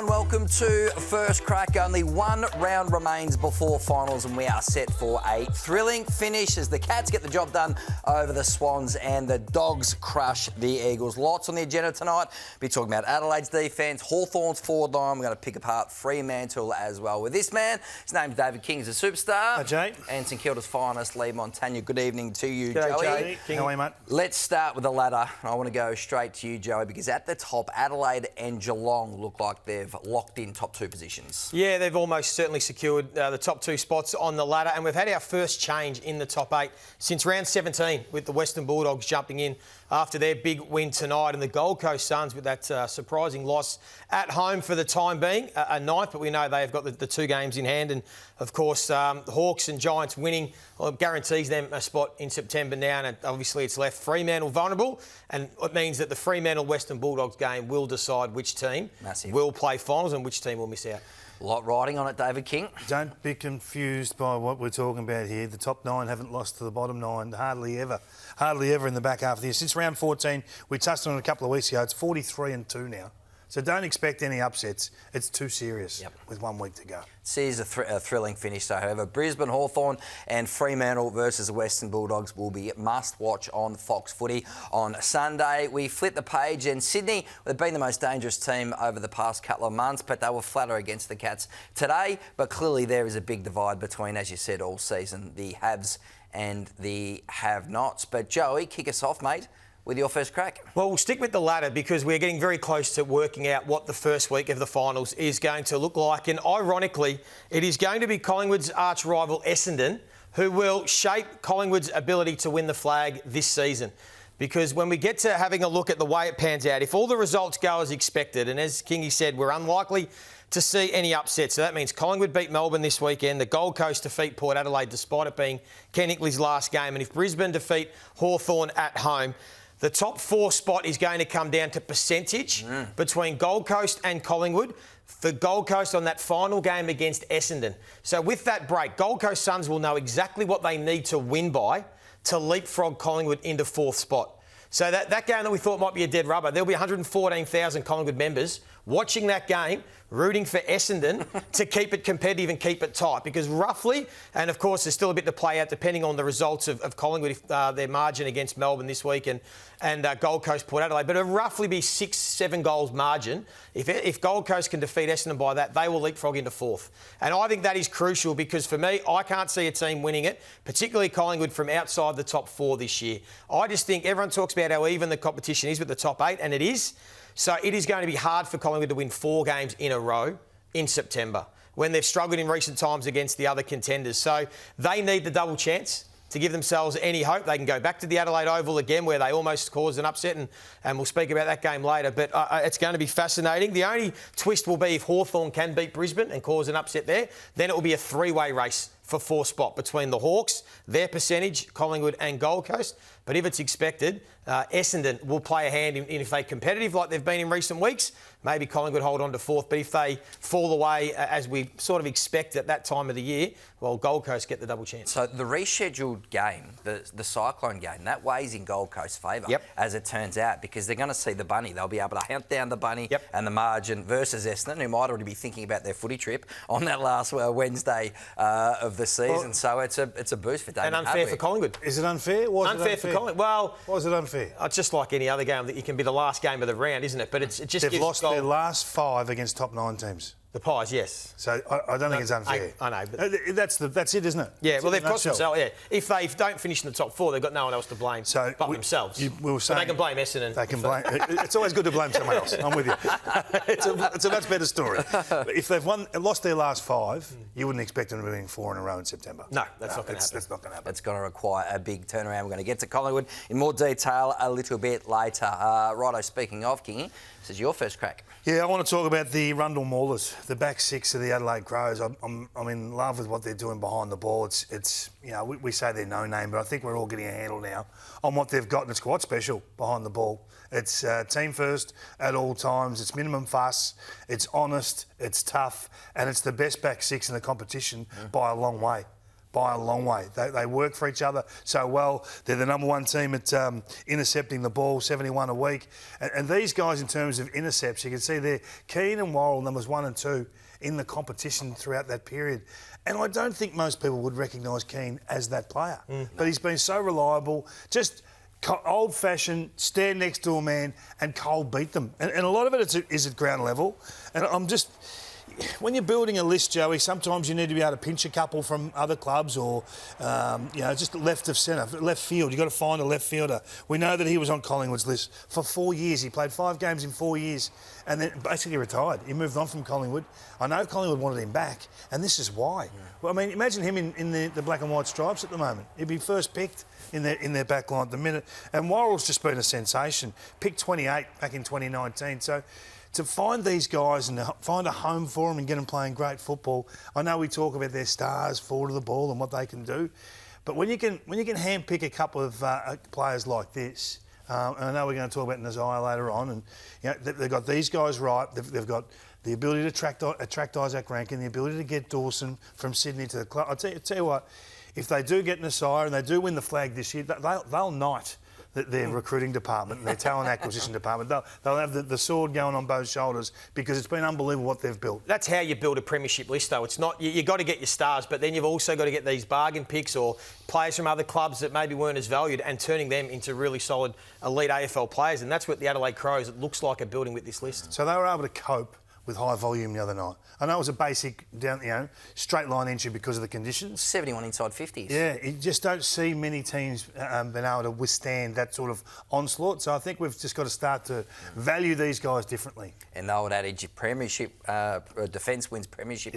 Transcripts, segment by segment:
Hello and welcome to First Crack. Only one round remains before finals and we are set for a thrilling finish as the Cats get the job done over the Swans and the Dogs crush the Eagles. Lots on the agenda tonight. Be talking about Adelaide's defence, Hawthorn's forward line. We're going to pick apart Fremantle as well with this man. His name's David King. He's a superstar. Hi, Jay. And St Kilda's finest, Lee Montagna. Good evening to you, G'day, Joey. Jay. King. How are you, mate? Let's start with the ladder. I want to go straight to you, Joey, because at the top, Adelaide and Geelong look like they've locked in top two positions. Yeah, they've almost certainly secured the top two spots on the ladder, and we've had our first change in the top eight since round 17 with the Western Bulldogs jumping in after their big win tonight, and the Gold Coast Suns with that surprising loss at home for the time being, a ninth, but we know they have got the two games in hand, and of course the Hawks and Giants winning guarantees them a spot in September now, and obviously it's left Fremantle vulnerable, and it means that the Fremantle-Western Bulldogs game will decide which team will play finals and which team will miss out. A lot riding on it, David King. Don't be confused by what we're talking about here. The top nine haven't lost to the bottom nine hardly ever in the back half of the year. Since round 14, we touched on it a couple of weeks ago, it's 43-2 now. So don't expect any upsets. It's too serious with 1 week to go. This is a thrilling finish, though. However, Brisbane, Hawthorn and Fremantle versus the Western Bulldogs will be must-watch on Fox Footy on Sunday. We flip the page, and Sydney, they've been the most dangerous team over the past couple of months, but they were flatter against the Cats today. But clearly there is a big divide between, as you said, all season, the haves and the have-nots. But Joey, kick us off, mate, with your first crack. Well, we'll stick with the ladder because we're getting very close to working out what the first week of the finals is going to look like. And ironically, it is going to be Collingwood's arch rival Essendon who will shape Collingwood's ability to win the flag this season. Because when we get to having a look at the way it pans out, if all the results go as expected, and as Kingy said, we're unlikely to see any upsets. So that means Collingwood beat Melbourne this weekend, the Gold Coast defeat Port Adelaide despite it being Ken Nickley's last game, and if Brisbane defeat Hawthorn at home, the top four spot is going to come down to percentage between Gold Coast and Collingwood for Gold Coast on that final game against Essendon. So with that break, Gold Coast Suns will know exactly what they need to win by to leapfrog Collingwood into fourth spot. So that game that we thought might be a dead rubber, there'll be 114,000 Collingwood members watching that game, rooting for Essendon to keep it competitive and keep it tight. Because roughly, and of course there's still a bit to play out depending on the results of Collingwood, if, their margin against Melbourne this week and Gold Coast Port Adelaide, but it'll roughly be 6-7 goals margin. If Gold Coast can defeat Essendon by that, they will leapfrog into fourth. And I think that is crucial because for me, I can't see a team winning it, particularly Collingwood, from outside the top four this year. I just think everyone talks about how even the competition is with the top eight, and it is. So it is going to be hard for Collingwood to win 4 games in a row in September when they've struggled in recent times against the other contenders. So they need the double chance to give themselves any hope. They can go back to the Adelaide Oval again where they almost caused an upset, and we'll speak about that game later. But it's going to be fascinating. The only twist will be if Hawthorn can beat Brisbane and cause an upset there, then it will be a 3-way race for 4th spot between the Hawks, their percentage, Collingwood and Gold Coast. But if it's expected, Essendon will play a hand in if they're competitive like they've been in recent weeks. Maybe Collingwood hold on to 4th. But if they fall away, as we sort of expect at that time of the year, well, Gold Coast get the double chance. So the rescheduled game, the Cyclone game, that weighs in Gold Coast's favour, as it turns out, because they're going to see the bunny. They'll be able to hunt down the bunny and the margin versus Essendon, who might already be thinking about their footy trip on that last Wednesday of the season. Well, so it's a boost for David. And unfair for Collingwood. Is it unfair? Unfair for Collingwood. Well, why is it unfair? It's just like any other game that you can be the last game of the round, isn't it? But it just they've lost their last 5 against top 9 teams. The Pies, yes. So I don't think it's unfair. I know. But that's it, isn't it? Yeah, well, they've cost themselves, If they don't finish in the top 4, they've got no one else to blame but themselves. But they can blame Essendon. They can blame... It's always good to blame someone else. I'm with you. It's a much better story. But if they've lost their last 5, you wouldn't expect them to be winning 4 in a row in September. No, that's not going to happen. That's not going to happen. It's going to require a big turnaround. We're going to get to Collingwood in more detail a little bit later. Righto, speaking of, Kingy, this is your first crack. Yeah, I want to talk about the Rundle Maulers, the back 6 of the Adelaide Crows. I'm in love with what they're doing behind the ball. It's you know, we say they're no name, but I think we're all getting a handle now on what they've got, and it's quite special behind the ball. It's team first at all times. It's minimum fuss. It's honest. It's tough, and it's the best back 6 in the competition by a long way. by a long way. They work for each other so well. They're the number one team at intercepting the ball, 71 a week. And these guys, in terms of intercepts, you can see they're Keane and Worrell, numbers 1 and 2, in the competition throughout that period. And I don't think most people would recognise Keane as that player. But he's been so reliable, just old-fashioned, stand next to a man and cold beat them. And a lot of it is at ground level. And I'm just... When you're building a list, Joey, sometimes you need to be able to pinch a couple from other clubs or, just left of centre, left field. You've got to find a left fielder. We know that he was on Collingwood's list for 4 years. He played 5 games in 4 years and then basically retired. He moved on from Collingwood. I know Collingwood wanted him back, and this is why. Yeah. Well, I mean, imagine him in the black and white stripes at the moment. He'd be first picked in their back line at the minute. And Worrell's just been a sensation. Picked 28 back in 2019. So... to find these guys and find a home for them and get them playing great football. I know we talk about their stars forward of the ball and what they can do, but when you can handpick a couple of players like this, and I know we're going to talk about Nazaya later on, and they've got these guys right. They've got the ability to attract Isaac Rankin, the ability to get Dawson from Sydney to the club. I'll tell you what, if they do get Nazaya and they do win the flag this year, they'll knight their recruiting department and their talent acquisition department. They'll have the sword going on both shoulders because it's been unbelievable what they've built. That's how you build a premiership list, though. It's not you've got to get your stars, but then you've also got to get these bargain picks or players from other clubs that maybe weren't as valued and turning them into really solid elite AFL players. And that's what the Adelaide Crows, it looks like, are building with this list. So they were able to cope with high volume the other night. I know it was a basic straight line entry because of the conditions. 71 inside 50s. Yeah, you just don't see many teams being able to withstand that sort of onslaught. So I think we've just got to start to value these guys differently. And the old adage, premiership, defence wins premiership,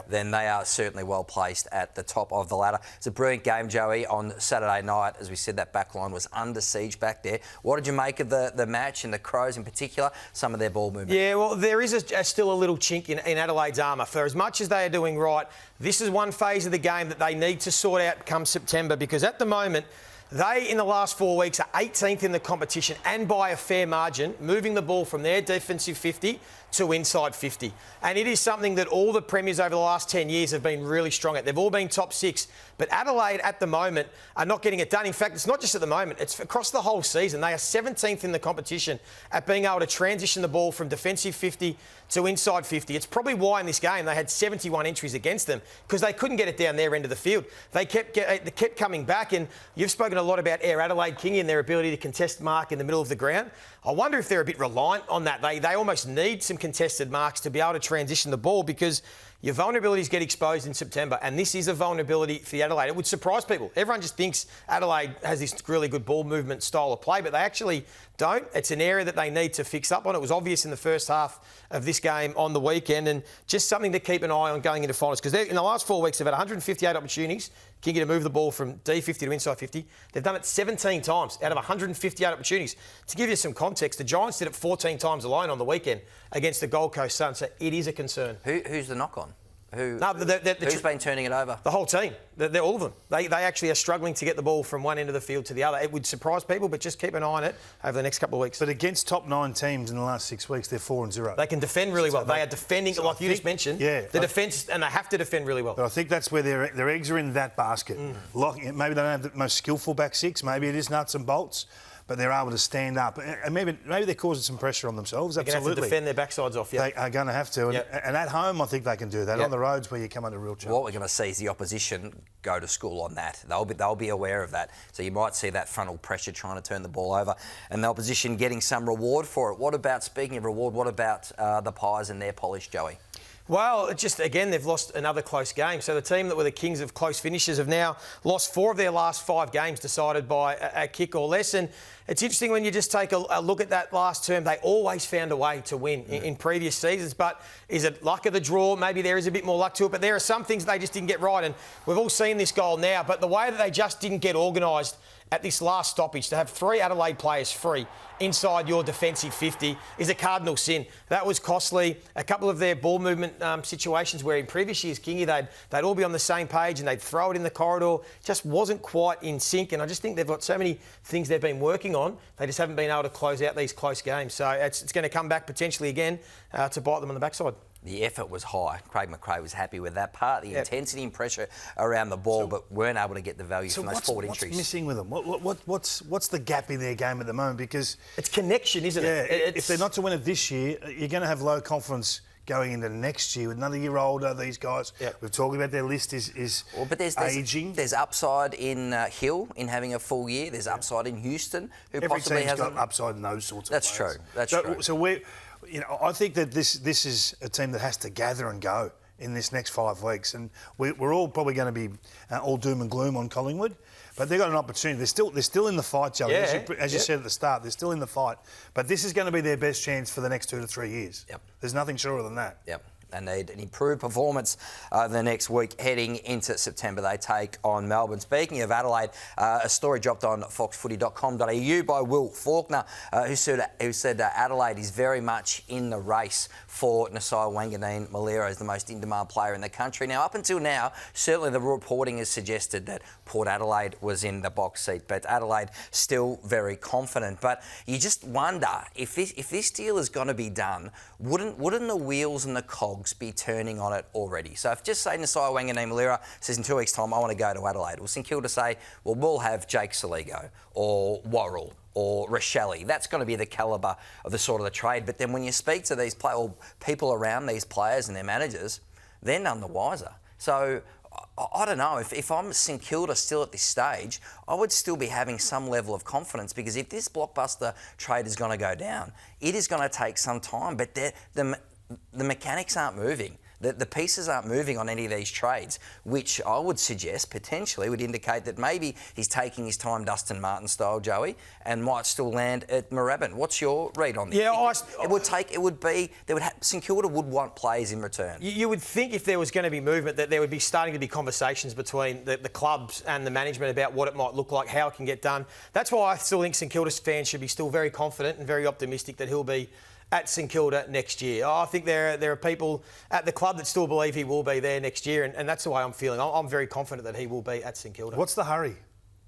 then they are certainly well placed at the top of the ladder. It's a brilliant game, Joey, on Saturday night. As we said, that back line was under siege back there. What did you make of the match and the Crows in particular, some of their ball movement? Yeah, well, there is still a little chink in Adelaide's armour. For as much as they are doing right, this is one phase of the game that they need to sort out come September, because at the moment, they, in the last 4 weeks, are 18th in the competition and by a fair margin, moving the ball from their defensive 50 to inside 50. And it is something that all the premiers over the last 10 years have been really strong at. They've all been top 6. But Adelaide, at the moment, are not getting it done. In fact, it's not just at the moment. It's across the whole season. They are 17th in the competition at being able to transition the ball from defensive 50 to inside 50. It's probably why in this game they had 71 entries against them, because they couldn't get it down their end of the field. They kept coming back, and you've spoken a lot about Air Adelaide, Kingy, and their ability to contest mark in the middle of the ground. I wonder if they're a bit reliant on that. They almost need some contested marks to be able to transition the ball, because your vulnerabilities get exposed in September, and this is a vulnerability for the Adelaide. It would surprise people. Everyone just thinks Adelaide has this really good ball movement style of play, but they actually don't. It's an area that they need to fix up on. It was obvious in the first half of this game on the weekend, and just something to keep an eye on going into finals, because in the last 4 weeks they've had 158 opportunities, Kingy, to move the ball from D50 to inside 50. They've done it 17 times out of 158 opportunities. To give you some context, the Giants did it 14 times alone on the weekend against the Gold Coast Suns, so it is a concern. Who's the knock on? Who's been turning it over? The whole team. They're all of them. They actually are struggling to get the ball from one end of the field to the other. It would surprise people, but just keep an eye on it over the next couple of weeks. But against top 9 teams in the last 6 weeks, they're 4-0. They can defend really well. They are defending, like you just mentioned. Yeah. The defence, and they have to defend really well. But I think that's where their eggs are in that basket. Maybe they don't have the most skillful back six. Maybe it is nuts and bolts. But they're able to stand up. And maybe they're causing some pressure on themselves. Absolutely. They're going to have to defend their backsides off, They are going to have to. And at home, I think they can do that. On the roads where you come under real challenge. What we're going to see is the opposition go to school on that. They'll be aware of that. So you might see that frontal pressure trying to turn the ball over, and the opposition getting some reward for it. What about, speaking of reward, what about the Pies and their polish, Joey? Well, again, they've lost another close game. So the team that were the kings of close finishes have now lost 4 of their last 5 games decided by a kick or less. And it's interesting when you just take a look at that last term, they always found a way to win in previous seasons. But is it luck of the draw? Maybe there is a bit more luck to it. But there are some things they just didn't get right. And we've all seen this goal now. But the way that they just didn't get organised at this last stoppage, to have 3 Adelaide players free inside your defensive 50 is a cardinal sin. That was costly. A couple of their ball movement situations where in previous years, Kingy, they'd all be on the same page and they'd throw it in the corridor. Just wasn't quite in sync. And I just think they've got so many things they've been working on. They just haven't been able to close out these close games. So it's going to come back potentially again to bite them on the backside. The effort was high. Craig McRae was happy with that part, the intensity and pressure around the ball, but weren't able to get the value from those forward entries. What's missing with them? What's the gap in their game at the moment? Because it's connection, isn't it? If they're not to win it this year, you're going to have low confidence going into next year with another year older. These guys, we've talked about their list is ageing. There's upside in Hill in having a full year. There's upside in Houston, who Every possibly team's has got upside in those sorts of That's players. true. That's true. So we're, I think that this is a team that has to gather and go in this next 5 weeks, and we're all probably going to be all doom and gloom on Collingwood. But they've got an opportunity. They're still in the fight, Joey. As you said at the start, they're still in the fight. But this is going to be their best chance for the next 2 to 3 years. Yep. There's nothing surer than that. Yep. They need an improved performance the next week. Heading into September, they take on Melbourne. Speaking of Adelaide, a story dropped on foxfooty.com.au by Will Faulkner, who said Adelaide is very much in the race for Nasiah Wanganeen-Milera as the most in-demand player in the country. Now, up until now, certainly the reporting has suggested that Port Adelaide was in the box seat, but Adelaide still very confident. But you just wonder if this deal is going to be done, wouldn't the wheels and the cogs be turning on it already? So if just say Nasiah Wanganeen-Milera says in 2 weeks' time, I want to go to Adelaide, will St Kilda say, well, we'll have Jake Saligo or Worrell or Rochelle? That's going to be the calibre of the sort of the trade. But then when you speak to these people around these players and their managers, they're none the wiser. So I don't know. If I'm St Kilda still at this stage, I would still be having some level of confidence, because if this blockbuster trade is going to go down, it is going to take some time. But the mechanics aren't moving. The pieces aren't moving on any of these trades, which I would suggest potentially would indicate that maybe he's taking his time Dustin Martin style, Joey, and might still land at Moorabbin. What's your read on this? Yeah, St Kilda would want players in return. You would think if there was going to be movement that there would be starting to be conversations between the clubs and the management about what it might look like, how it can get done. That's why I still think St Kilda fans should be still very confident and very optimistic that he'll be at St Kilda next year. I think there are people at the club that still believe he will be there next year, and that's the way I'm feeling. I'm very confident that he will be at St Kilda. What's the hurry?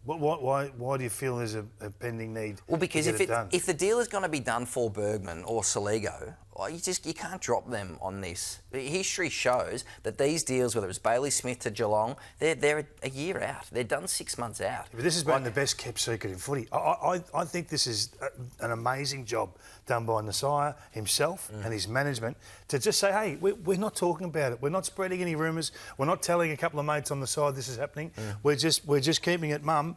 Why do you feel there's a pending need? Well, because to get it done? if the deal is going to be done for Bergman or Saligo, well, you can't drop them on this. History shows that these deals, whether it's Bailey Smith to Geelong, they're a year out. They're done 6 months out. But this has been the best kept secret in footy. I think this is an amazing job done by Nasiah himself and his management to just say, hey, we're not talking about it. We're not spreading any rumours. We're not telling a couple of mates on the side this is happening. We're just keeping it mum.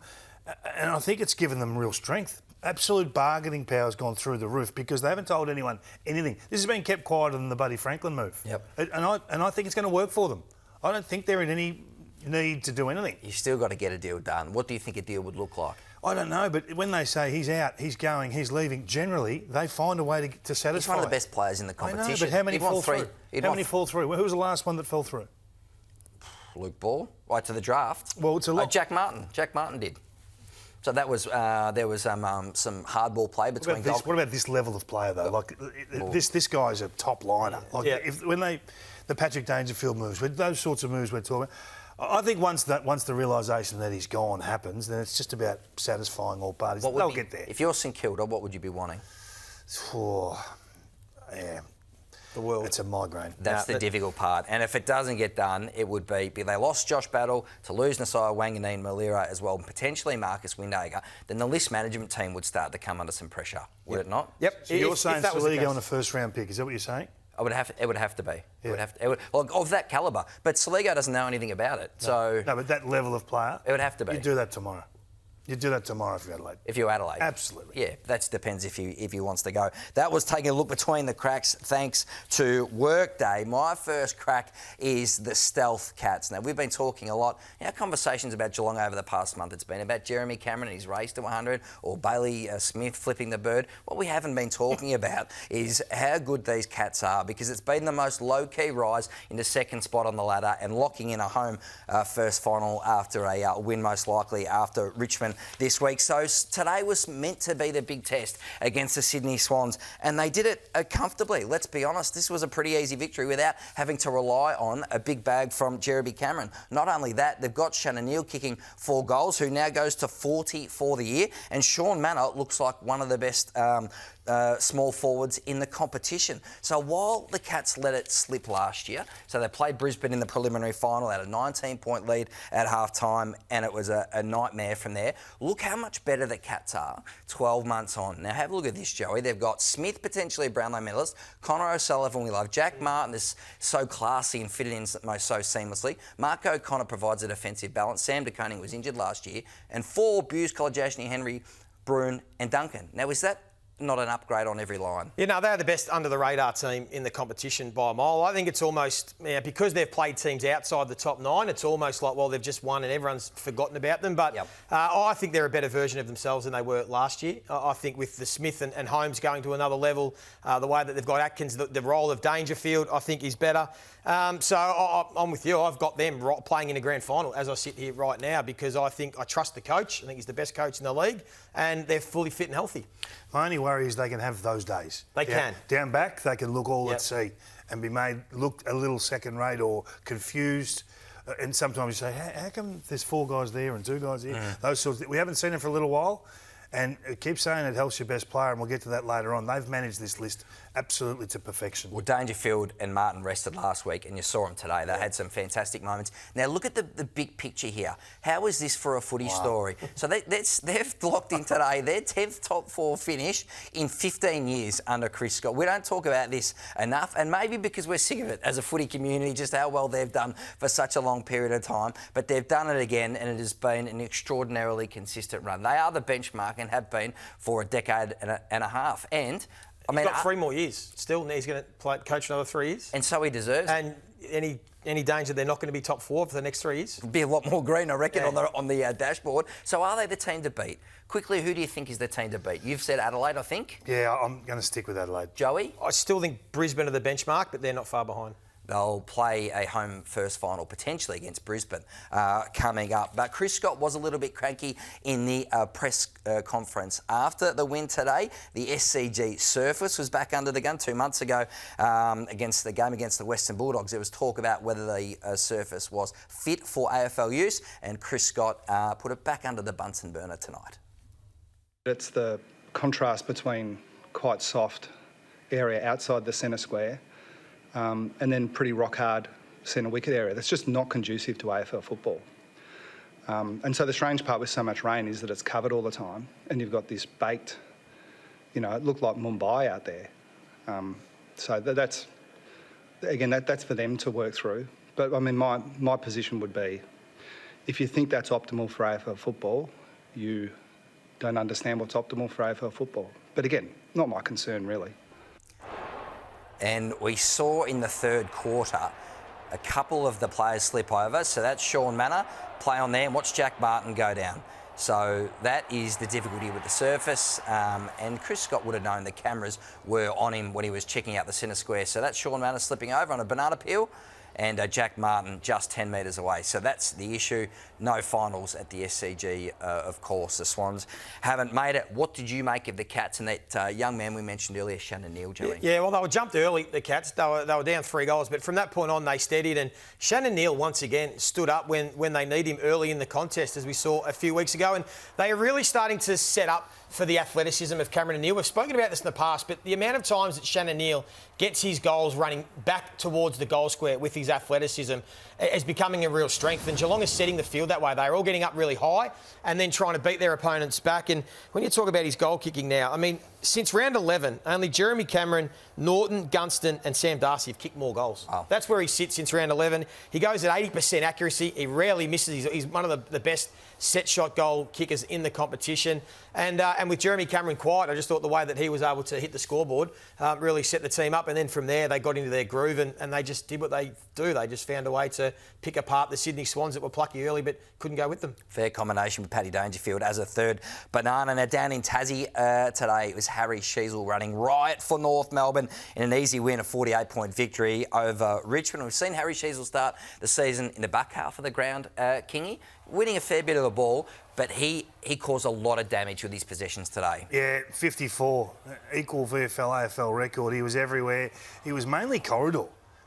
And I think it's given them real strength. Absolute bargaining power's gone through the roof because they haven't told anyone anything. This has been kept quieter than the Buddy Franklin move. Yep. And I think it's going to work for them. I don't think they're in any need to do anything. You've still got to get a deal done. What do you think a deal would look like? I don't know, but when they say he's out, he's going, he's leaving, generally they find a way to satisfy. He's one of the best players in the competition. I know, but how many fall through? How many fall through? Who was the last one that fell through? Luke Ball, right to the draft. Well, it's a lot. Jack Martin. Jack Martin did. So that was there was some hardball play between. What about this level of player though? Like this guy's a top liner. Like when the Patrick Dangerfield moves, those sorts of moves we're talking about. I think once the realisation that he's gone happens, then it's just about satisfying all parties. They'll get there. If you're St Kilda, what would you be wanting? Yeah. The world. It's a migraine. That's the difficult part. And if it doesn't get done, it would be they lost Josh Battle, to lose Nasiah Wanganeen-Milera as well, and potentially Marcus Windhager, then the list management team would start to come under some pressure, would it not? Yep. So you're saying Saligo on a first-round pick, is that what you're saying? It would have to be. Yeah. Of that calibre. But Saligo doesn't know anything about it. So no, but that level of player, it would have to be. You'd do that tomorrow. You'd do that tomorrow if you're Adelaide. If you're Adelaide. Absolutely. Yeah, that depends if he wants to go. That was taking a look between the cracks thanks to Workday. My first crack is the Stealth Cats. Now, we've been talking a lot, conversations about Geelong over the past month. It's been about Jeremy Cameron and his race to 100 or Bailey Smith flipping the bird. What we haven't been talking about is how good these Cats are, because it's been the most low-key rise into second spot on the ladder and locking in a home first final after a win, most likely after Richmond Brisbane this week. So today was meant to be the big test against the Sydney Swans, and they did it comfortably. Let's be honest, this was a pretty easy victory without having to rely on a big bag from Jeremy Cameron. Not only that, they've got Shannon Neal kicking 4 goals, who now goes to 40 for the year, and Sean Manor looks like one of the best small forwards in the competition. So while the Cats let it slip last year, so they played Brisbane in the preliminary final, had a 19-point lead at half-time, and it was a nightmare from there. Look how much better the Cats are 12 months on. Now have a look at this, Joey. They've got Smith, potentially a Brownlow medalist, Connor O'Sullivan we love, Jack Martin is so classy and fitted in so seamlessly, Mark O'Connor provides a defensive balance, Sam De Koning was injured last year, and 4 Buse, Kolodjasny, Henry, Bruin and Duncan. Now is that not an upgrade on every line? You know, they're the best under-the-radar team in the competition by a mile. I think it's almost, because they've played teams outside the top 9, it's almost like, well, they've just won and everyone's forgotten about them. But I think they're a better version of themselves than they were last year. I think with the Smith and Holmes going to another level, the way that they've got Atkins, the role of Dangerfield, I think is better. So I'm with you. I've got them playing in a grand final as I sit here right now because I trust the coach. I think he's the best coach in the league and they're fully fit and healthy. My only worry is they can have those days. They can. Down back, they can look all at sea and be made look a little second-rate or confused. And sometimes you say, how come there's 4 guys there and 2 guys here? Those sorts of things. We haven't seen it for a little while. And keep saying it helps your best player, and we'll get to that later on. They've managed this list absolutely to perfection. Well, Dangerfield and Martin rested last week, and you saw them today. They had some fantastic moments. Now, look at the big picture here. How is this for a footy story? So they've locked in today their 10th top 4 finish in 15 years under Chris Scott. We don't talk about this enough, and maybe because we're sick of it as a footy community, just how well they've done for such a long period of time. But they've done it again, and it has been an extraordinarily consistent run. They are the benchmark and have been for a decade and a half. And I mean, he's got 3 more years still. He's going to coach another 3 years. And so he deserves. And any danger they're not going to be top 4 for the next 3 years? Be a lot more green, I reckon, on the dashboard. So are they the team to beat? Quickly, who do you think is the team to beat? You've said Adelaide, I think. Yeah, I'm going to stick with Adelaide. Joey? I still think Brisbane are the benchmark, but they're not far behind. They'll play a home first final potentially against Brisbane coming up. But Chris Scott was a little bit cranky in the press conference after the win today. The SCG Surface was back under the gun 2 months ago against the Western Bulldogs. There was talk about whether the Surface was fit for AFL use, and Chris Scott put it back under the Bunsen burner tonight. It's the contrast between quite soft area outside the centre square and then pretty rock-hard centre wicket area. That's just not conducive to AFL football. And so the strange part with so much rain is that it's covered all the time and you've got this baked, it looked like Mumbai out there. So that's for them to work through. But, I mean, my position would be, if you think that's optimal for AFL football, you don't understand what's optimal for AFL football. But, again, not my concern, really. And we saw in the third quarter a couple of the players slip over. So that's Sean Manor, play on there, and watch Jack Martin go down. So that is the difficulty with the Surface. And Chris Scott would have known the cameras were on him when he was checking out the centre square. So that's Sean Manor slipping over on a banana peel, and Jack Martin just 10 metres away. So that's the issue. No finals at the SCG, of course. The Swans haven't made it. What did you make of the Cats and that young man we mentioned earlier, Shannon Neal, Joey? Yeah, well, they were jumped early, the Cats. They were down 3 goals, but from that point on, they steadied. And Shannon Neal, once again, stood up when they need him early in the contest, as we saw a few weeks ago. And they are really starting to set up for the athleticism of Cameron and Neal. We've spoken about this in the past, but the amount of times that Shannon Neal gets his goals running back towards the goal square with his athleticism is becoming a real strength. And Geelong is setting the field that way. They're all getting up really high and then trying to beat their opponents back. And when you talk about his goal kicking now, I mean, since round 11, only Jeremy Cameron, Norton, Gunston and Sam Darcy have kicked more goals. Wow. That's where he sits since round 11. He goes at 80% accuracy. He rarely misses. He's one of the best set shot goal kickers in the competition. And with Jeremy Cameron quiet, I just thought the way that he was able to hit the scoreboard really set the team up. And then from there, they got into their groove and they just did what they do. They just found a way to to pick apart the Sydney Swans that were plucky early but couldn't go with them. Fair combination with Paddy Dangerfield as a third banana. Now down in Tassie today, it was Harry Sheasel running riot for North Melbourne in an easy win, a 48-point victory over Richmond. We've seen Harry Sheasel start the season in the back half of the ground, Kingy, winning a fair bit of the ball, but he caused a lot of damage with his possessions today. Yeah, 54, equal VFL AFL record. He was everywhere. He was mainly corridor.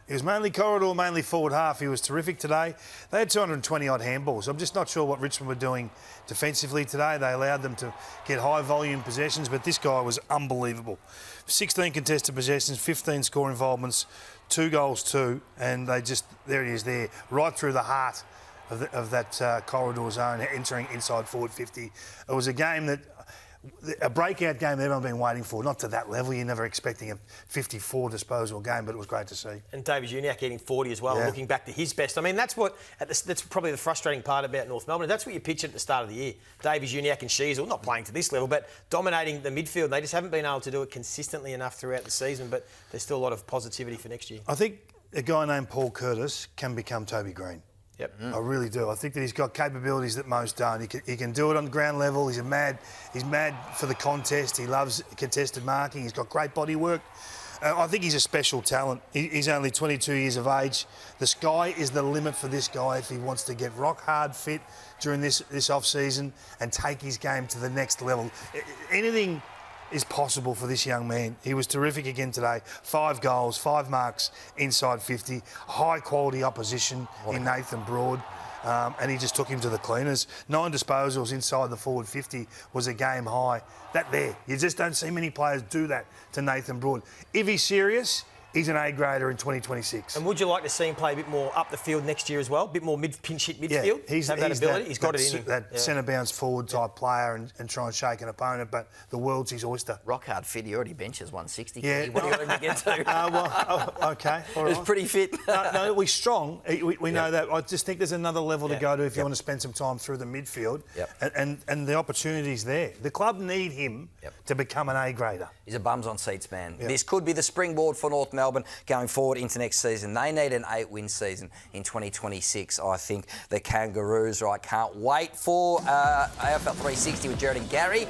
Mainly forward half. He was terrific today. They had 220-odd handballs. I'm just not sure what Richmond were doing defensively today. They allowed them to get high-volume possessions, but this guy was unbelievable. 16 contested possessions, 15 score involvements, 2 goals too, and they just, there it is there, right through the heart of that corridor zone, entering inside forward 50. It was a game that, a breakout game that everyone's been waiting for. Not to that level, you're never expecting a 54 disposal game, but it was great to see. And David Uniacke getting 40 as well, looking back to his best. I mean, that's probably the frustrating part about North Melbourne. That's what you pictured at the start of the year. David Uniacke and Sheasel, not playing to this level, but dominating the midfield. They just haven't been able to do it consistently enough throughout the season, but there's still a lot of positivity for next year. I think a guy named Paul Curtis can become Toby Green. Yep. I really do. I think that he's got capabilities that most don't. He can do it on the ground level. He's mad for the contest. He loves contested marking. He's got great body work. I think he's a special talent. He's only 22 years of age. The sky is the limit for this guy if he wants to get rock hard fit during this off season and take his game to the next level. Anything is possible for this young man. He was terrific again today. 5 goals, 5 marks inside 50. High quality opposition in Nathan Broad. And he just took him to the cleaners. 9 disposals inside the forward 50 was a game high. That there, you just don't see many players do that to Nathan Broad. If he's serious, he's an A-grader in 2026. And would you like to see him play a bit more up the field next year as well? A bit more pinch hit midfield? Yeah, he's that ability? He's got it in him. That centre bounce forward type player and try and shake an opponent, but the world's his oyster. Rock hard fit. He already benches 160. Yeah. What do you want him to get to? Okay. All right. He's pretty fit. No, we're strong. We know that. I just think there's another level to go to if you want to spend some time through the midfield. And the opportunity's there. The club need him to become an A-grader. He's a bums on seats man. This could be the springboard for North Melbourne going forward into next season. They need an 8-win season in 2026. I think the Kangaroos, right? Can't wait for AFL 360 with Jared and Gary.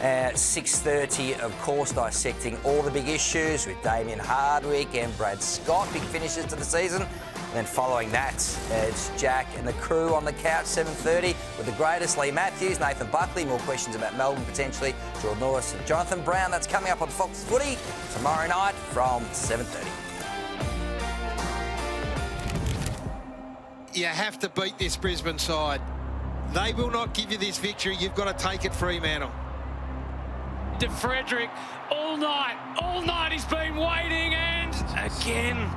6:30, of course, dissecting all the big issues with Damien Hardwick and Brad Scott. Big finishes to the season. And then following that, it's Jack and the crew on the couch, 7:30, with the greatest, Lee Matthews, Nathan Buckley, more questions about Melbourne potentially, Jordan Lewis and Jonathan Brown. That's coming up on Fox Footy tomorrow night from 7:30. You have to beat this Brisbane side. They will not give you this victory. You've got to take it, Fremantle. To Frederick all night he's been waiting, and again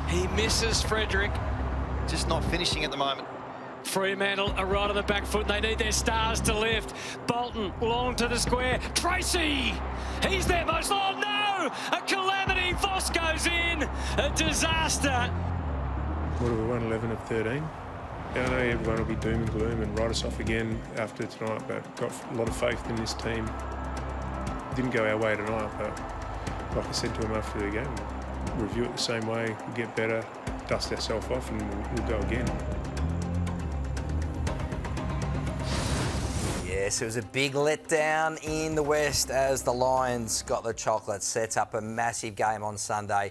he misses Frederick. Just not finishing at the moment. Fremantle are right on the back foot. They need their stars to lift. Bolton long to the square. Tracy, he's their most. Oh no! A calamity. Voss goes in. A disaster. What have we won, 11 of 13? Yeah, I know everyone will be doom and gloom and write us off again after tonight, but got a lot of faith in this team. Didn't go our way tonight, but like I said to him after the game, we'll review it the same way, we'll get better, dust ourselves off and we'll go again. Yes, it was a big letdown in the West as the Lions got the chocolates, set up a massive game on Sunday.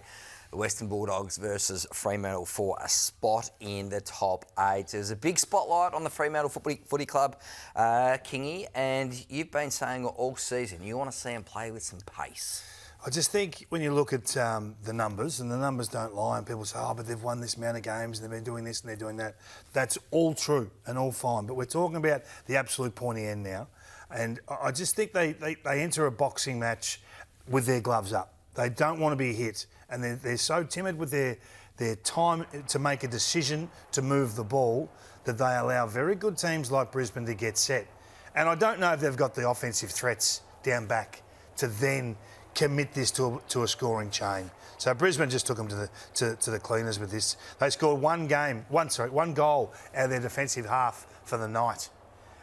The Western Bulldogs versus Fremantle for a spot in the top 8. There's a big spotlight on the Fremantle Footy Club, Kingy, and you've been saying all season you want to see them play with some pace. I just think when you look at the numbers, and the numbers don't lie, and people say, oh, but they've won this amount of games, and they've been doing this and they're doing that. That's all true and all fine, but we're talking about the absolute pointy end now. And I just think they enter a boxing match with their gloves up. They don't want to be hit, and they're so timid with their time to make a decision to move the ball that they allow very good teams like Brisbane to get set. And I don't know if they've got the offensive threats down back to then commit this to a scoring chain. So Brisbane just took them to the cleaners with this. They scored one goal out of their defensive half for the night.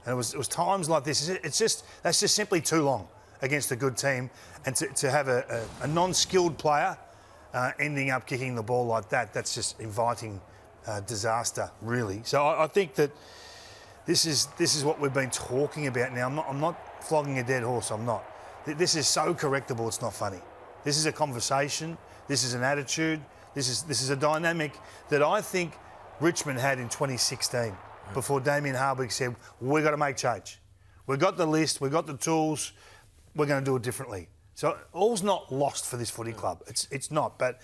And it was times like this. That's just simply too long against a good team, and to have a non-skilled player ending up kicking the ball like that, that's just inviting disaster, really. So I think that this is what we've been talking about now. I'm not flogging a dead horse. I'm not. This is so correctable. It's not funny. This is a conversation. This is an attitude. This is a dynamic that I think Richmond had in 2016 before Damien Hardwick said, we've got to make change. We've got the list, we've got the tools, we're going to do it differently. So all's not lost for this footy club. It's not, but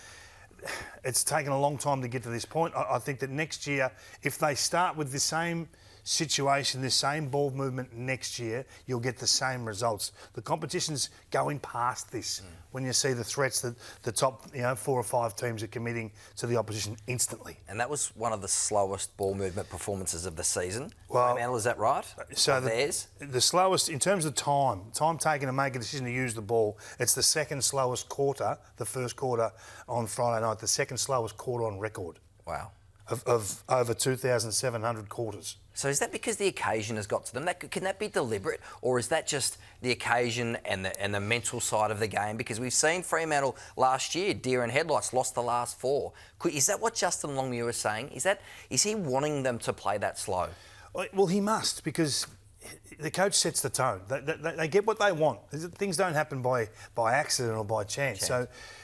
it's taken a long time to get to this point. I think that next year, if they start with the same situation, the same ball movement next year, you'll get the same results. The competition's going past this when you see the threats that the top 4 or 5 teams are committing to the opposition instantly. And that was one of the slowest ball movement performances of the season. Well, is that right? So the slowest, in terms of time taken to make a decision to use the ball, it's the second slowest quarter, the first quarter on Friday night, the second slowest quarter on record. Wow. Of over 2,700 quarters. So is that because the occasion has got to them? Can that be deliberate, or is that just the occasion and the mental side of the game? Because we've seen Fremantle last year, deer in headlights, lost the last 4. Is that what Justin Longmuir is saying? Is he wanting them to play that slow? Well, he must, because the coach sets the tone. They get what they want. Things don't happen by accident or by chance.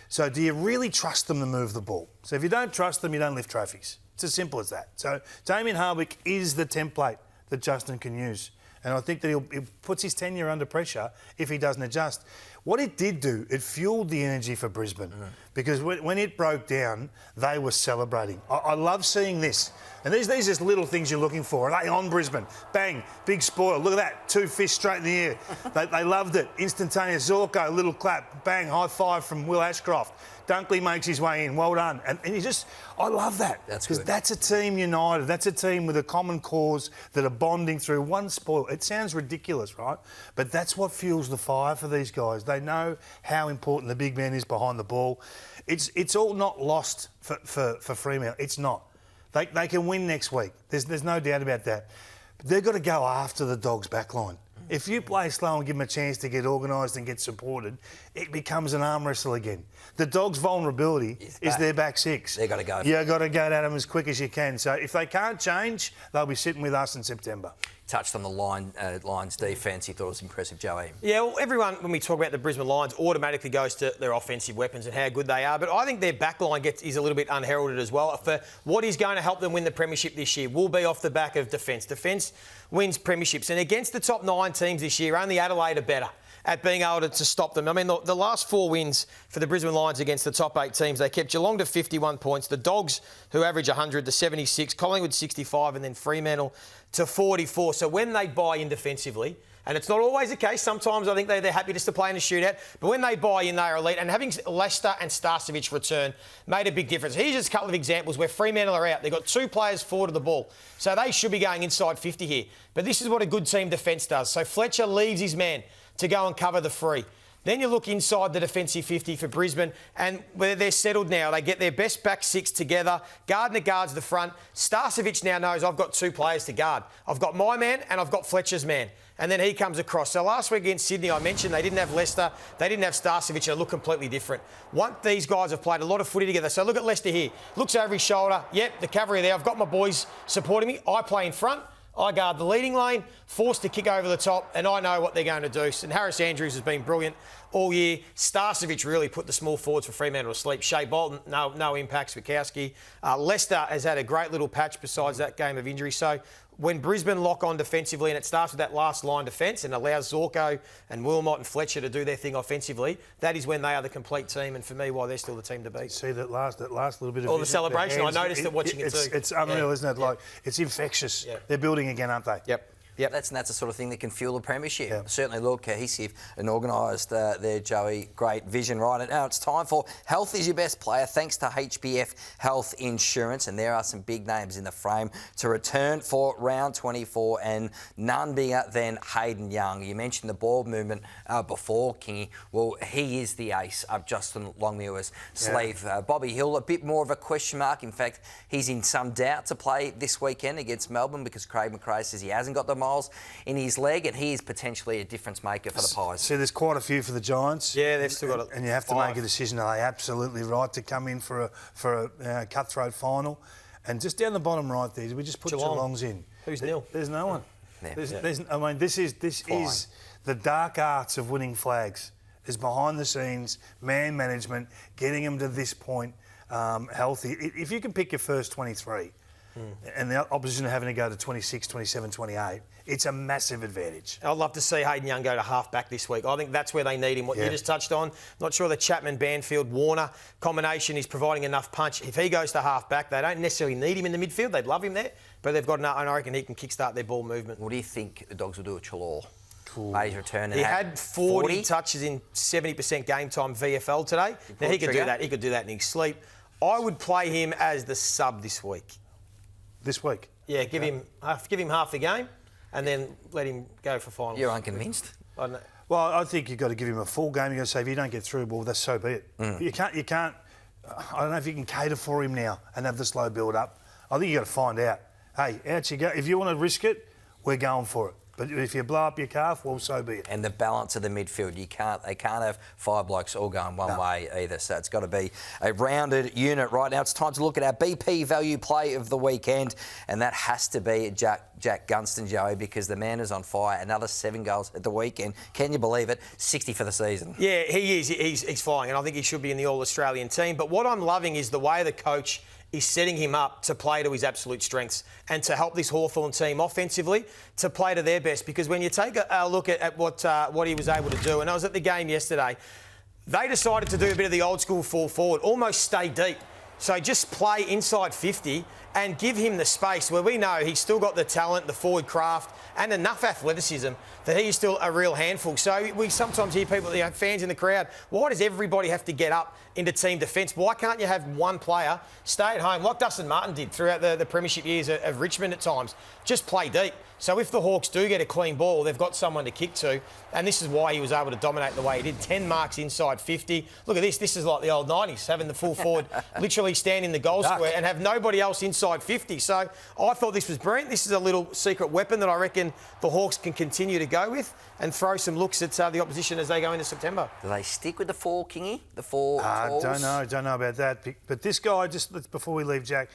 So do you really trust them to move the ball? So if you don't trust them, you don't lift trophies. It's as simple as that. So Damien Hardwick is the template that Justin can use. And I think that he puts his tenure under pressure if he doesn't adjust. What it did do, it fueled the energy for Brisbane. Because when it broke down, they were celebrating. I love seeing this. And these are just little things you're looking for. Are they on Brisbane? Bang, big spoil. Look at that, 2 fists straight in the air. They loved it. Instantaneous Zorko, little clap, bang, high five from Will Ashcroft. Dunkley makes his way in, well done. And I love that. That's good. Because that's a team united. That's a team with a common cause that are bonding through one spoil. It sounds ridiculous, right? But that's what fuels the fire for these guys. They know how important the big man is behind the ball. It's all not lost for Fremantle. It's not. They can win next week. There's no doubt about that. But they've got to go after the Dogs' backline. If you play slow and give them a chance to get organised and get supported, it becomes an arm wrestle again. The Dogs' vulnerability is their back 6. They've got to go. You've got to go at them as quick as you can. So if they can't change, they'll be sitting with us in September. Touched on the Lions defence. He thought it was impressive, Joey. Yeah, well, everyone, when we talk about the Brisbane Lions, automatically goes to their offensive weapons and how good they are. But I think their backline is a little bit unheralded as well. For what is going to help them win the premiership this year will be off the back of defence. Defence wins premierships. And against the top 9 teams this year, only Adelaide are better at being able to stop them. I mean, the last 4 wins for the Brisbane Lions against the top 8 teams, they kept Geelong to 51 points, the Dogs, who average 100, to 76, Collingwood 65, and then Fremantle to 44. So when they buy in defensively, and it's not always the case, sometimes I think they're happy just to play in a shootout, but when they buy in, they are elite. And having Leicester and Starcevic return made a big difference. Here's just a couple of examples where Fremantle are out. They've got 2 players forward of the ball, so they should be going inside 50 here. But this is what a good team defence does. So Fletcher leaves his man to go and cover the free. Then you look inside the defensive 50 for Brisbane, and where they're settled now, they get their best back 6 together. Gardner guards the front. Starcevic now knows I've got 2 players to guard. I've got my man and I've got Fletcher's man. And then he comes across. So last week against Sydney, I mentioned they didn't have Leicester, they didn't have Starcevic, and it looked completely different. These guys have played a lot of footy together. So look at Leicester here. Looks over his shoulder. Yep, the cavalry there. I've got my boys supporting me. I play in front. I guard the leading lane, forced to kick over the top, and I know what they're going to do. And Harris Andrews has been brilliant all year. Starcevic really put the small forwards for Fremantle to sleep. Shea Bolton, no impacts. Wikowski. Leicester has had a great little patch besides that game of injury. So when Brisbane lock on defensively, and it starts with that last line defence and allows Zorko and Wilmot and Fletcher to do their thing offensively, that is when they are the complete team, and for me, why they're still the team to beat. See that last little bit of the celebration. I noticed it watching it too. It's unreal, isn't it? Like, it's infectious. Yeah. They're building again, aren't they? Yep. That's the sort of thing that can fuel the premiership. Yeah. Certainly look cohesive and organised there, Joey. Great vision, right? And now it's time for Health is Your Best Player, thanks to HBF Health Insurance. And there are some big names in the frame to return for round 24, and none bigger than Hayden Young. You mentioned the ball movement before, Kingy. Well, he is the ace up Justin Longmuir's sleeve. Bobby Hill, a bit more of a question mark. In fact, he's in some doubt to play this weekend against Melbourne because Craig McRae says he hasn't got the miles in his leg, and he is potentially a difference maker for the Pies. See, there's quite a few for the Giants. Yeah, they've still got it. And you have to make a decision. Are they absolutely right to come in for a cutthroat final? And just down the bottom right there, we just put Geelong. Geelong's in. Who's nil? There's no one. Yeah. This is the dark arts of winning flags. Is behind the scenes, man management, getting them to this point, healthy. If you can pick your first 23 and the opposition having to go to 26, 27, 28, it's a massive advantage. I'd love to see Hayden Young go to half-back this week. I think that's where they need him, what you just touched on. Not sure the Chapman-Banfield-Warner combination is providing enough punch. If he goes to half-back, they don't necessarily need him in the midfield. They'd love him there, but they've got enough, and I reckon he can kickstart their ball movement. What do you think the Dogs will do at Chalor? May's return. He had 40 touches in 70% game time VFL today. Now, he could do that. He could do that in his sleep. I would play him as the sub this week. This week? Yeah, give him half the game and then let him go for finals. You're unconvinced? I don't know. Well, I think you've got to give him a full game. You've got to say, if you don't get through, well, that's so be it. You can't, I don't know if you can cater for him now and have the slow build-up. I think you've got to find out. Hey, out you go. If you want to risk it, we're going for it. But if you blow up your calf, well, so be it. And the balance of the midfield, they can't have 5 blokes all going one way either. So it's got to be a rounded unit. Right now, it's time to look at our BP value play of the weekend, and that has to be Jack Gunston, Joey, because the man is on fire. Another 7 goals at the weekend. Can you believe it? 60 for the season. Yeah, he is. He's flying, and I think he should be in the All-Australian team. But what I'm loving is the way the coach is setting him up to play to his absolute strengths and to help this Hawthorn team offensively to play to their best. Because when you take a look at what he was able to do, and I was at the game yesterday, they decided to do a bit of the old school fall forward, almost stay deep. So just play inside 50 and give him the space where we know he's still got the talent, the forward craft and enough athleticism that he's still a real handful. So we sometimes hear people, fans in the crowd, why does everybody have to get up into team defence? Why can't you have one player stay at home like Dustin Martin did throughout the premiership years of Richmond at times? Just play deep. So if the Hawks do get a clean ball, they've got someone to kick to. And this is why he was able to dominate the way he did. 10 marks inside 50. Look at this. This is like the old 90s, having the full forward literally stand in the goal square and have nobody else inside 50. So I thought this was brilliant. This is a little secret weapon that I reckon the Hawks can continue to go with and throw some looks at the opposition as they go into September. Do they stick with the 4, Kingy? The 4 don't know about that. But this guy, before we leave Jack,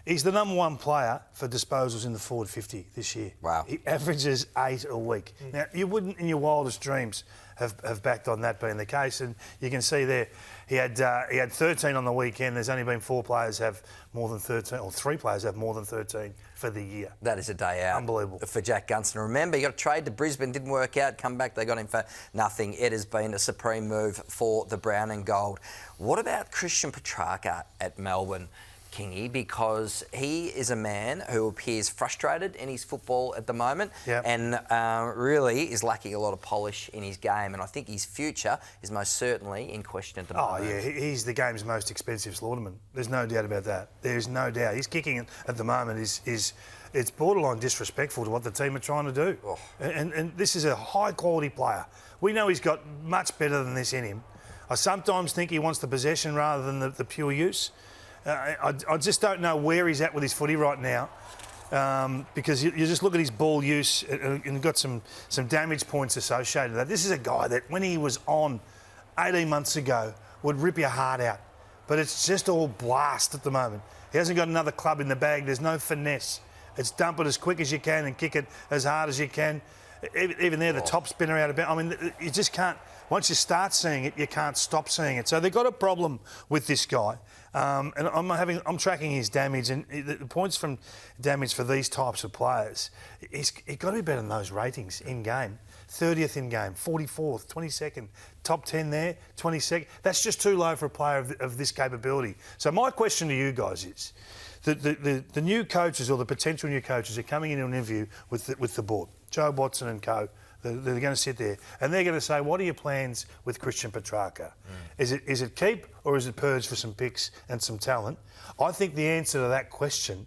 he's the number 1 player for disposals in the forward 50 this year. Wow. He averages 8 a week. Now, you wouldn't in your wildest dreams have backed on that being the case, and you can see there he had 13 on the weekend. There's only been 4 players have more than 13, or 3 players have more than 13 for the year. That is a day out. Unbelievable. For Jack Gunston. Remember, you got to trade to Brisbane, didn't work out, come back, they got him for nothing. It has been a supreme move for the brown and gold. What about Christian Petracca at Melbourne, Kingy? Because he is a man who appears frustrated in his football at the moment and really is lacking a lot of polish in his game. And I think his future is most certainly in question at the moment. Oh, yeah, he's the game's most expensive slaughterman. There's no doubt about that. There's no doubt. His kicking at the moment is it's borderline disrespectful to what the team are trying to do. Oh. And this is a high-quality player. We know he's got much better than this in him. I sometimes think he wants the possession rather than the pure use. I just don't know where he's at with his footy right now, because you just look at his ball use and got some damage points associated with that. This is a guy that when he was on 18 months ago would rip your heart out, but it's just all blast at the moment. He hasn't got another club in the bag. There's no finesse. It's dump it as quick as you can and kick it as hard as you can. Even there, the top spinner out of bounds. I mean, you just can't. Once you start seeing it, you can't stop seeing it. So they've got a problem with this guy. And I'm tracking his damage, and the points from damage for these types of players, he's got to be better than those ratings in game. 30th in game, 44th, 22nd, top 10 there, 22nd. That's just too low for a player of this capability. So my question to you guys is, the new coaches or the potential new coaches are coming into an interview with the board, Joe Watson and co. They're going to sit there and they're going to say, what are your plans with Christian Petracca? Is it keep or is it purge for some picks and some talent? I think the answer to that question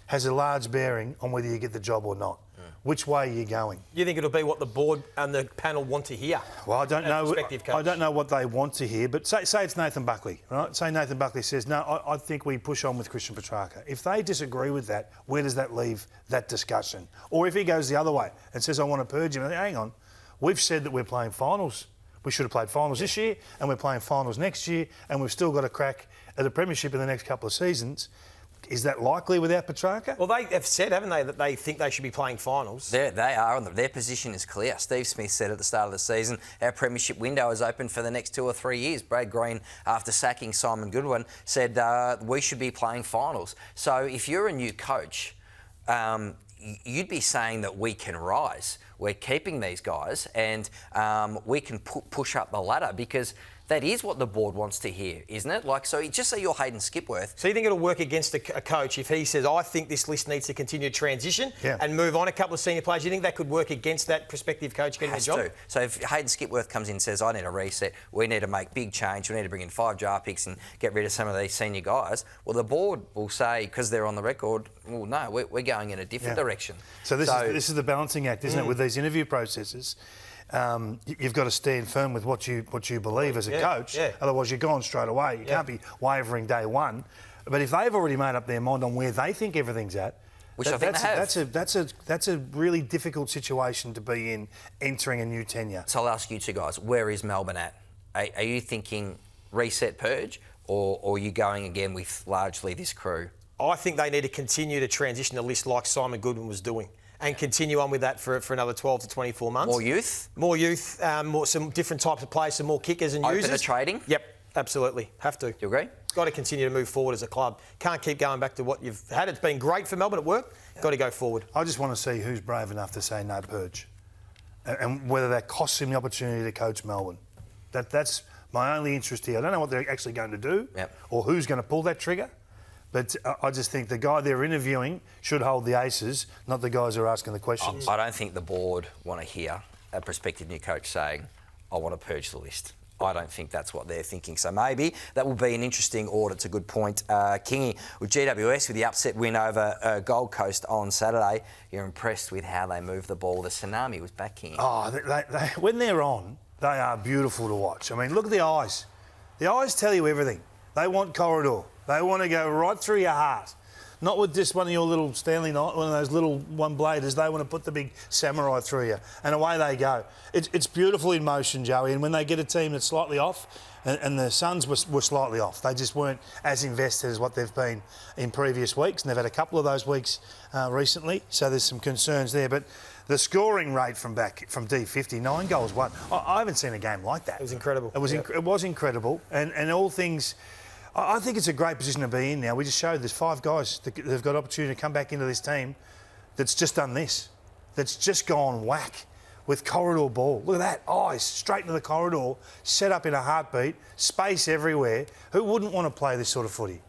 has a large bearing on whether you get the job or not. Which way are you going? You think it'll be what the board and the panel want to hear? Well, I don't know. I don't know what they want to hear, but say it's Nathan Buckley, right? Say Nathan Buckley says, no, I think we push on with Christian Petracca. If they disagree with that, where does that leave that discussion? Or if he goes the other way and says, I want to purge him, hang on, we've said that we're playing finals. We should have played finals this year, and we're playing finals next year, and we've still got a crack at the premiership in the next couple of seasons. is that likely without Petracca? Well, they have said, haven't they, that they think they should be playing finals. They are. Their position is clear. Steve Smith said at the start of the season, our premiership window is open for the next 2 or 3 years. Brad Green, after sacking Simon Goodwin, said we should be playing finals. So if you're a new coach, you'd be saying that we can rise. We're keeping these guys and we can push up the ladder, because that is what the board wants to hear, isn't it? Like, so just say you're Hayden Skipworth. So you think it'll work against a coach if he says, I think this list needs to continue to transition and move on a couple of senior players? You think that could work against that prospective coach getting a job? To. So if Hayden Skipworth comes in and says, I need a reset, we need to make big change, we need to bring in 5 draft picks and get rid of some of these senior guys, well, the board will say, because they're on the record, well, no, we're going in a different direction. So this is the balancing act, isn't it, with these interview processes? You've got to stand firm with what you believe as a coach. Otherwise, you're gone straight away. You can't be wavering day one. But if they've already made up their mind on where they think everything's at, which I think they have. That's a really difficult situation to be in, entering a new tenure. So I'll ask you two guys, where is Melbourne at? Are you thinking reset, purge, or are you going again with largely this crew? I think they need to continue to transition the list like Simon Goodwin was doing, and continue on with that for another 12 to 24 months. More youth? More youth, some different types of players, some more kickers and users. Open to trading? Yep, absolutely. Have to. You agree? Got to continue to move forward as a club. Can't keep going back to what you've had. It's been great for Melbourne at work. Got to go forward. I just want to see who's brave enough to say no purge, and whether that costs him the opportunity to coach Melbourne. That's my only interest here. I don't know what they're actually going to do or who's going to pull that trigger. But I just think the guy they're interviewing should hold the aces, not the guys who are asking the questions. I don't think the board want to hear a prospective new coach saying, I want to purge the list. I don't think that's what they're thinking. So maybe that will be an interesting audit. It's a good point. Kingy, with GWS, with the upset win over Gold Coast on Saturday, you're impressed with how they move the ball. The tsunami was back, Kingy. Oh, when they're on, they are beautiful to watch. I mean, look at the eyes. The eyes tell you everything. They want corridor. They want to go right through your heart. Not with just one of your little Stanley Knight, one of those little one-bladers. They want to put the big samurai through you. And away they go. It's beautiful in motion, Joey. And when they get a team that's slightly off, and the Suns were slightly off, they just weren't as invested as what they've been in previous weeks. And they've had a couple of those weeks recently. So there's some concerns there. But the scoring rate from D50, 9 goals, 1. I haven't seen a game like that. It was incredible. It was incredible. And all things... I think it's a great position to be in now. We just showed there's 5 guys that have got opportunity to come back into this team that's just done this, that's just gone whack with corridor ball. Look at that, eyes straight into the corridor, set up in a heartbeat, space everywhere. Who wouldn't want to play this sort of footy?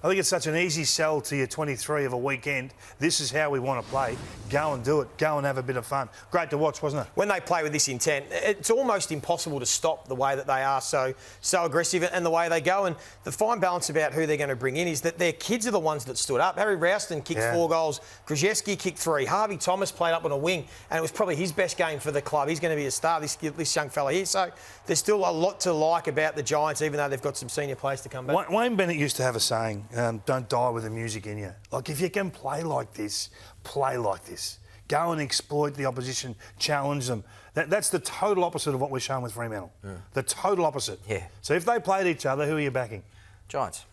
I think it's such an easy sell to your 23 of a weekend. This is how we want to play. Go and do it. Go and have a bit of fun. Great to watch, wasn't it? When they play with this intent, it's almost impossible to stop the way that they are so aggressive and the way they go. And the fine balance about who they're going to bring in is that their kids are the ones that stood up. Harry Rouston kicked 4 goals. Krzyzewski kicked 3. Harvey Thomas played up on a wing, and it was probably his best game for the club. He's going to be a star, this young fella here. So there's still a lot to like about the Giants, even though they've got some senior players to come back. Wayne Bennett used to have a saying, don't die with the music in you. Like, if you can play like this, play like this. Go and exploit the opposition, challenge them. That's the total opposite of what we're showing with Fremantle. The total opposite. So if they played each other, who are you backing? Giants.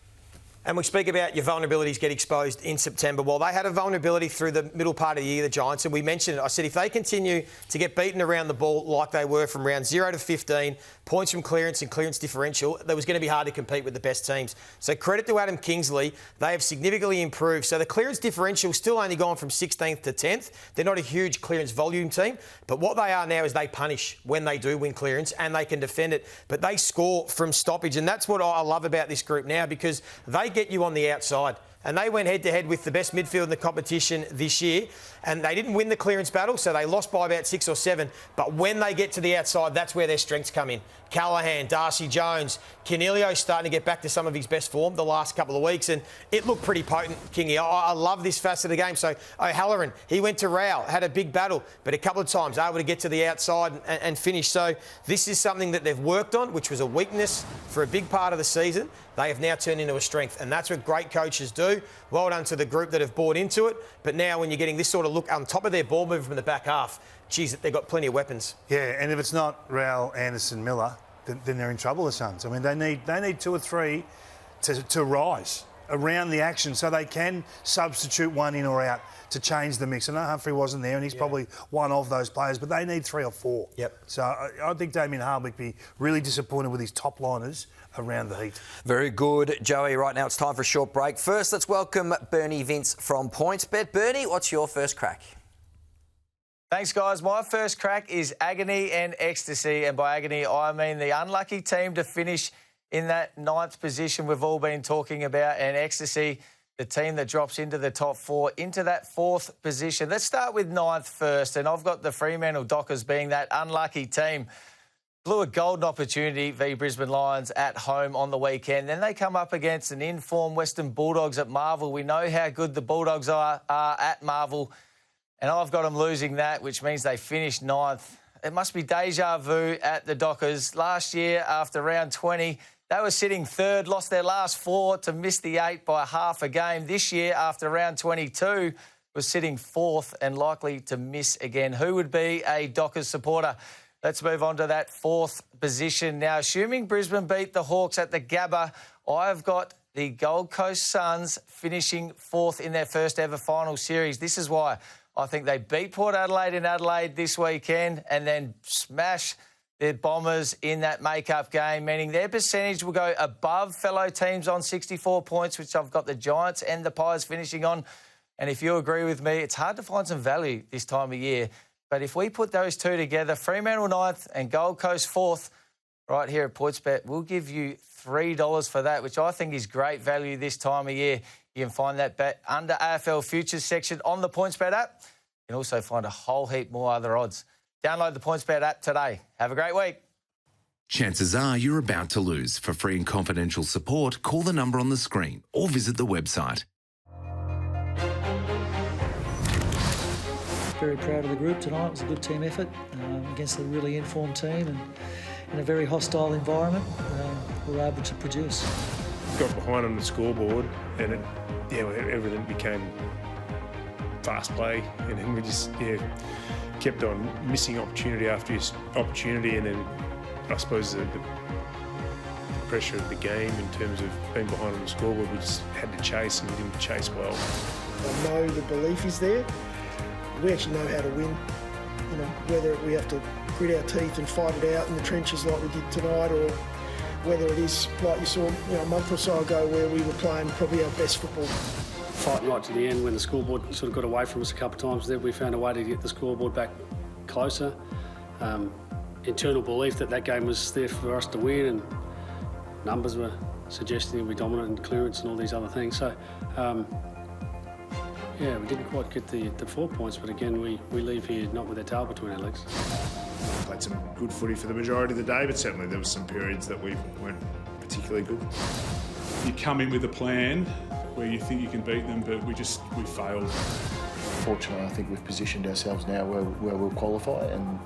And we speak about your vulnerabilities get exposed in September. Well, they had a vulnerability through the middle part of the year, the Giants, and we mentioned it. I said if they continue to get beaten around the ball like they were from round 0 to 15, points from clearance and clearance differential, that was going to be hard to compete with the best teams. So credit to Adam Kingsley. They have significantly improved. So the clearance differential still only gone from 16th to 10th. They're not a huge clearance volume team, but what they are now is they punish when they do win clearance and they can defend it, but they score from stoppage. And that's what I love about this group now, because they get you on the outside. And they went head-to-head with the best midfield in the competition this year. And they didn't win the clearance battle, so they lost by about 6 or 7. But when they get to the outside, that's where their strengths come in. Callaghan, Darcy Jones, Canelio's starting to get back to some of his best form the last couple of weeks, and it looked pretty potent, Kingy. I love this facet of the game. So O'Halloran, he went to Rowell, had a big battle, but a couple of times able to get to the outside and finish. So this is something that they've worked on, which was a weakness for a big part of the season. They have now turned into a strength, and that's what great coaches do. Well done to the group that have bought into it. But now when you're getting this sort of look on top of their ball movement from the back half, geez, they've got plenty of weapons. Yeah, and if it's not Rowell, Anderson, Miller, then they're in trouble, the Suns. I mean, they need 2 or 3 to rise. around the action so they can substitute one in or out to change the mix. I know Humphrey wasn't there and he's probably one of those players, but they need 3 or 4. Yep. So I think Damien Hardwick be really disappointed with his top liners around the heat. Very good, Joey. Right now it's time for a short break. First, let's welcome Bernie Vince from PointsBet. Bernie, what's your first crack? Thanks, guys. My first crack is agony and ecstasy. And by agony, I mean the unlucky team to finish in that 9th position we've all been talking about. And ecstasy, the team that drops into the top 4, into that 4th position. Let's start with 9th first. And I've got the Fremantle Dockers being that unlucky team. Blew a golden opportunity v Brisbane Lions at home on the weekend. Then they come up against an in-form Western Bulldogs at Marvel. We know how good the Bulldogs are at Marvel. And I've got them losing that, which means they finished 9th. It must be deja vu at the Dockers. Last year, after round 20, they were sitting 3rd, lost their last 4 to miss the 8 by half a game. This year, after round 22, was sitting 4th and likely to miss again. Who would be a Dockers supporter? Let's move on to that 4th position. Now, assuming Brisbane beat the Hawks at the Gabba, I've got the Gold Coast Suns finishing 4th in their first ever final series. This is why. I think they beat Port Adelaide in Adelaide this weekend and then smash the Bombers in that make-up game, meaning their percentage will go above fellow teams on 64 points, which I've got the Giants and the Pies finishing on. And if you agree with me, it's hard to find some value this time of year. But if we put those two together, Fremantle 9th and Gold Coast 4th, right here at PointsBet, we'll give you $3 for that, which I think is great value this time of year. You can find that bet under AFL Futures section on the PointsBet app. You can also find a whole heap more other odds. Download the PointsBet app today. Have a great week. Chances are you're about to lose. For free and confidential support, call the number on the screen or visit the website. Very proud of the group tonight. It was a good team effort against a really informed team and in a very hostile environment. We were able to produce. Got behind on the scoreboard and everything became fast play, and then we just kept on missing opportunity after opportunity, and then I suppose the pressure of the game in terms of being behind on the scoreboard, we just had to chase and we didn't chase well. I know the belief is there. We actually know how to win. You know, whether we have to grit our teeth and fight it out in the trenches like we did tonight, or whether it is like you saw a month or so ago where we were playing probably our best football. Fighting right to the end when the scoreboard sort of got away from us a couple of times there, we found a way to get the scoreboard back closer. Internal belief that game was there for us to win, and numbers were suggesting we dominant in clearance and all these other things. So, we didn't quite get the 4 points, but again, we leave here not with our tail between our legs. Played some good footy for the majority of the day, but certainly there were some periods that we weren't particularly good. You come in with a plan where you think you can beat them, but we failed. Fortunately, I think we've positioned ourselves now where we'll qualify, and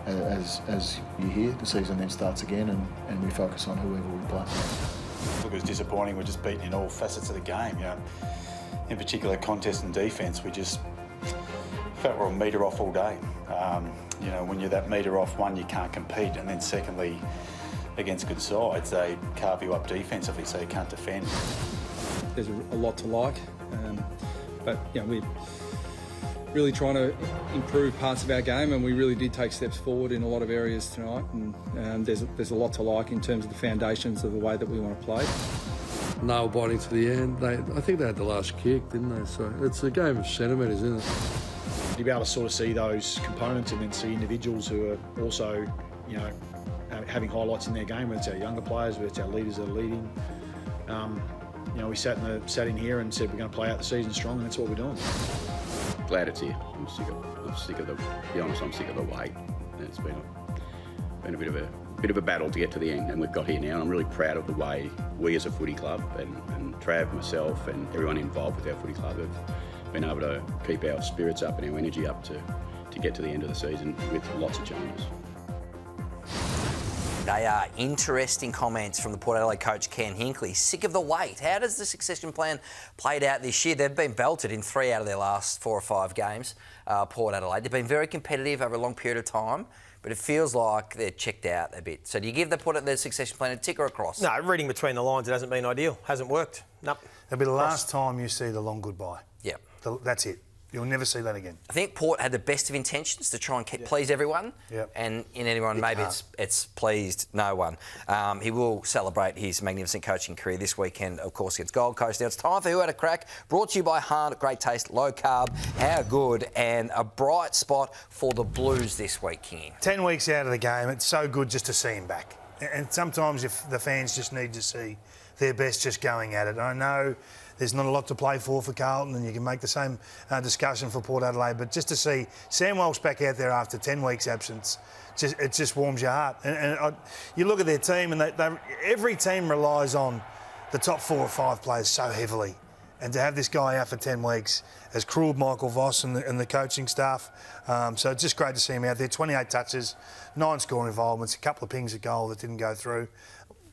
as you hear, the season then starts again, and we focus on whoever we play. Look, it was disappointing. We're just beaten in all facets of the game. In particular, contest and defence, we just felt we're a metre off all day. When you're that metre off, one, you can't compete, and then secondly, against good sides, they carve you up defensively, so you can't defend. There's a lot to like, but we're really trying to improve parts of our game, and we really did take steps forward in a lot of areas tonight. And there's a lot to like in terms of the foundations of the way that we want to play. Nail biting to the end. I think they had the last kick, didn't they? So it's a game of centimetres, isn't it? You'll be able to sort of see those components and then see individuals who are also, having highlights in their game, whether it's our younger players, whether it's our leaders that are leading. We sat in here and said we're going to play out the season strong, and that's what we're doing. Glad it's here. I'm sick of the wait. It's been a bit of a battle to get to the end, and we've got here now. And I'm really proud of the way we as a footy club and Trav, myself, and everyone involved with our footy club have been able to keep our spirits up and our energy up to get to the end of the season with lots of challenges. They are interesting comments from the Port Adelaide coach, Ken Hinkley. Sick of the wait. How does the succession plan played out this year? They've been belted in 3 out of their last 4 or 5 games, Port Adelaide. They've been very competitive over a long period of time. but it feels like they're checked out a bit. So do you give the succession plan a tick or a cross? No, reading between the lines, it hasn't been ideal. Hasn't worked. Nope. It'll be the last time you see the long goodbye. Yep. That's it. You'll never see that again. I think Port had the best of intentions to try and please everyone, and in anyone, maybe it's pleased no one. He will celebrate his magnificent coaching career this weekend, of course, against Gold Coast. Now it's time for Who Had a Crack, brought to you by Hunt. Great taste, low carb, how good, and a bright spot for the Blues this week, Kingy. 10 weeks out of the game, it's so good just to see him back. And sometimes if the fans just need to see their best just going at it. I know there's not a lot to play for Carlton, and you can make the same discussion for Port Adelaide, but just to see Sam Walsh back out there after 10 weeks absence, it just warms your heart. And you look at their team, and every team relies on the top 4 or 5 players so heavily. And to have this guy out for 10 weeks has cruelled Michael Voss and the coaching staff. So it's just great to see him out there. 28 touches, 9 scoring involvements, a couple of pings at goal that didn't go through.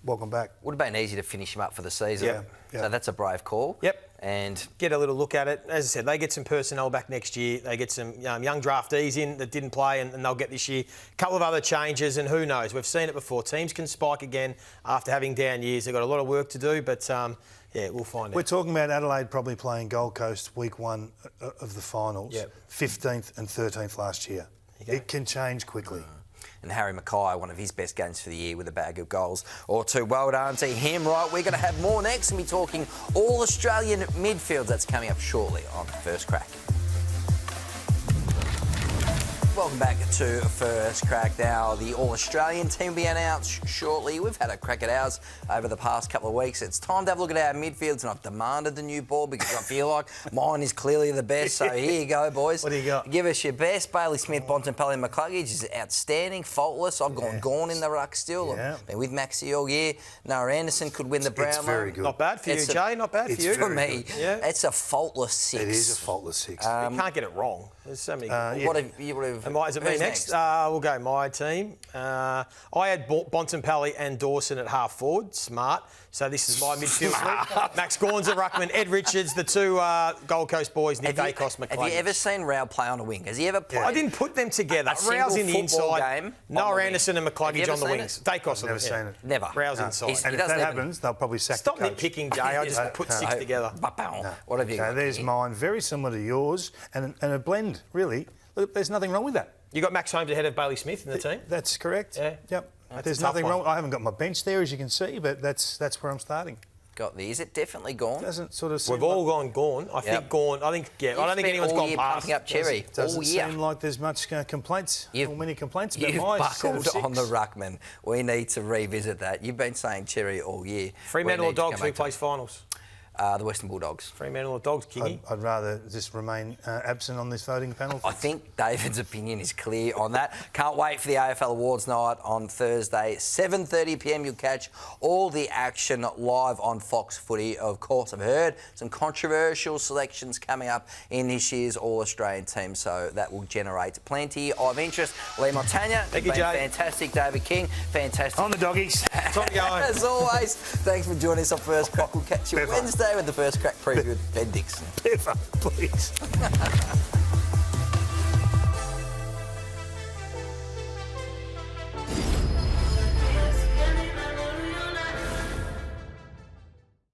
Welcome back. Would have been easy to finish him up for the season. Yeah. So that's a brave call. Yep. And get a little look at it. As I said, they get some personnel back next year. They get some young draftees in that didn't play, and they'll get this year. A couple of other changes, and who knows? We've seen it before. Teams can spike again after having down years. They've got a lot of work to do, but we'll find out. We're talking about Adelaide probably playing Gold Coast week 1 of the finals. 15th and 13th last year. It can change quickly. And Harry Mackay, one of his best games for the year with a bag of goals or 2. Well done to him. Right, we're going to have more next and be talking all Australian midfields. That's coming up shortly on First Crack. Welcome back to First Crack. Now, the All-Australian team will be announced shortly. We've had a crack at ours over the past couple of weeks. It's time to have a look at our midfields, and I've demanded the new ball because I feel like mine is clearly the best. So here you go, boys. What do you got? Give us your best. Bailey Smith, Bontempelli, McCluggage is outstanding, faultless. I've gone in the ruck still. I've been with Maxi all year. Noah Anderson could win the Brownlow. It's very good. Not bad for you, Jay. Not bad for you. For me, it's a faultless 6. It is a faultless 6. You can't get it wrong. There's so many. What have you? Is it me next? We'll go my team. I had Bontempelli and Dawson at half forward. Smart. So this is my midfield. Max Gawn's at ruckman. Ed Richards, the 2 Gold Coast boys, Nick Dacos, McCluggage. Have you ever seen Rao play on a wing? Has he ever played? I didn't put them together. Rao's in the inside. Noah Anderson and McCluggage on the wings. Dacos on the wings. Never seen it. Never. Rao's inside. And if that happens, they'll probably sack Stop the coach. nitpicking, Jay. I just put 6 together. What have you got? There's mine, very similar to yours, and a blend, really. Look, there's nothing wrong with that. You got Max Holmes ahead of Bailey Smith in the team? That's correct. Yeah. Yep. That's There's nothing wrong. I haven't got my bench there, as you can see, but that's where I'm starting. Is it definitely gone? Doesn't sort of seem We've all gone. I think gone. I don't think anyone's gone past. Pumping up Cherry. Doesn't seem like there's much complaints. Many complaints about You've my buckled on the ruckman. We need to revisit that. You've been saying Cherry all year. Fremantle or Dogs, who plays finals? The Western Bulldogs. Fremantle or Dogs, Kingy? I'd rather just remain absent on this voting panel. I think David's opinion is clear on that. Can't wait for the AFL Awards night on Thursday, 7:30pm. You'll catch all the action live on Fox Footy. Of course, I've heard some controversial selections coming up in this year's All-Australian team, so that will generate plenty of interest. Lee Montagna, thank you, Jay. Fantastic. David King, fantastic. On the doggies. Time to go. As always, thanks for joining us on First Crack. We'll catch you Wednesday with the First Crack preview with Ben Dixon. Pepper, please.